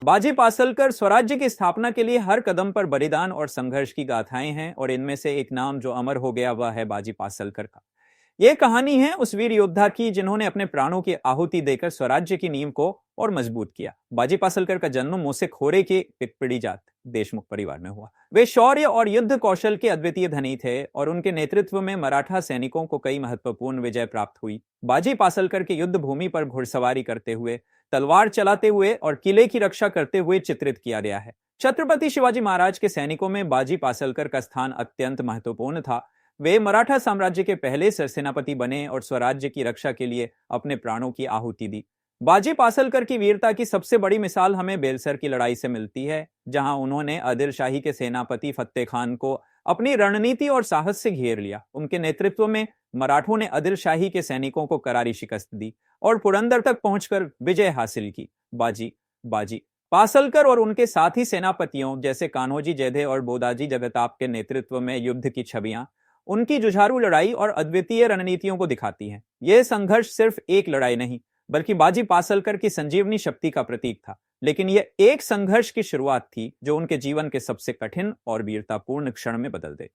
बाजी पासलकर स्वराज्य की स्थापना के लिए हर कदम पर बलिदान और संघर्ष की गाथाएं हैं, और इनमें से एक नाम जो अमर हो गया वह है बाजी पासलकर का। यह कहानी है उस वीर योद्धा की जिन्होंने अपने प्राणों की आहुति देकर स्वराज्य की नींव को और मजबूत किया। बाजी पासलकर का जन्म मोसे खोरे के पिपड़ी जात देशमुख परिवार में हुआ। वे शौर्य और युद्ध कौशल के अद्वितीय धनी थे और उनके नेतृत्व में मराठा सैनिकों को कई महत्वपूर्ण विजय प्राप्त हुई। बाजी पासलकर के युद्ध भूमि पर घुड़सवारी करते हुए, तलवार चलाते हुए और किले की रक्षा करते हुए चित्रित किया गया है। छत्रपति शिवाजी महाराज के सैनिकों में बाजी पासलकर का स्थान अत्यंत महत्वपूर्ण था। वे मराठा साम्राज्य के पहले सरसेनापति बने और स्वराज्य की रक्षा के लिए अपने प्राणों की आहुति दी। बाजी पासलकर की वीरता की सबसे बड़ी मिसाल हमें बेलसर की लड़ाई से मिलती है, जहां उन्होंने आदिल शाही के सेनापति फत्ते खान को अपनी रणनीति और साहस से घेर लिया। उनके नेतृत्व में मराठों ने आदिल शाही के सैनिकों को करारी शिकस्त दी और पुरंदर तक पहुंचकर विजय हासिल की। बाजी बाजी पासलकर और उनके साथी सेनापतियों जैसे कान्होजी जेधे और बोदाजी जगताप के नेतृत्व में युद्ध की छवियां उनकी जुझारू लड़ाई और अद्वितीय रणनीतियों को दिखाती हैं। यह संघर्ष सिर्फ एक लड़ाई नहीं, बल्कि बाजी पासलकर की संजीवनी शक्ति का प्रतीक था। लेकिन यह एक संघर्ष की शुरुआत थी जो उनके जीवन के सबसे कठिन और वीरतापूर्ण क्षण में बदल दे।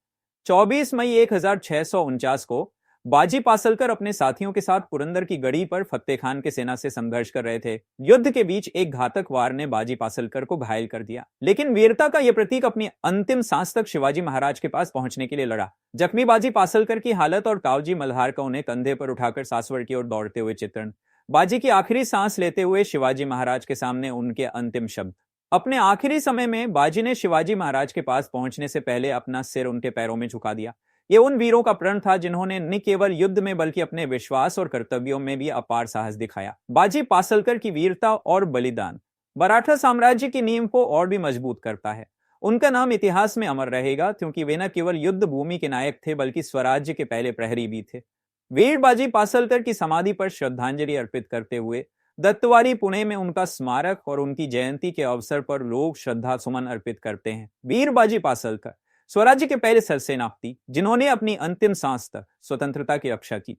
24 मई 1649 को बाजी पासलकर अपने साथियों के साथ पुरंदर की गढ़ी पर फत्ते खान के सेना से संघर्ष कर रहे थे। युद्ध के बीच एक घातक वार ने बाजी पासलकर को घायल कर दिया, लेकिन वीरता का यह प्रतीक अपनी अंतिम सांस तक शिवाजी महाराज के पास पहुंचने के लिए लड़ा। जख्मी बाजी पासलकर की हालत और कावजी मल्हार का उन्हें कंधे पर उठाकर सासवड़ की ओर दौड़ते हुए चित्रण। बाजी की आखिरी सांस लेते हुए शिवाजी महाराज के सामने उनके अंतिम शब्द। अपने आखिरी समय में बाजी ने शिवाजी महाराज के पास पहुंचने से पहले अपना सिर उनके पैरों में झुका दिया। ये उन वीरों का प्रण था जिन्होंने न केवल युद्ध में बल्कि अपने विश्वास और कर्तव्यों में भी अपार साहस दिखाया। बाजी पासलकर की वीरता और बलिदान मराठा साम्राज्य की नींव को और भी मजबूत करता है। उनका नाम इतिहास में अमर रहेगा क्योंकि वे न केवल युद्ध भूमि के नायक थे बल्कि स्वराज्य के पहले प्रहरी भी थे। वीर बाजी पासलकर की समाधि पर श्रद्धांजलि अर्पित करते हुए दत्तवारी पुणे में उनका स्मारक और उनकी जयंती के अवसर पर लोग श्रद्धा सुमन अर्पित करते हैं। वीर बाजी पासलकर स्वराज्य के पहले सरसेनापति जिन्होंने अपनी अंतिम सांस तक स्वतंत्रता की रक्षा की।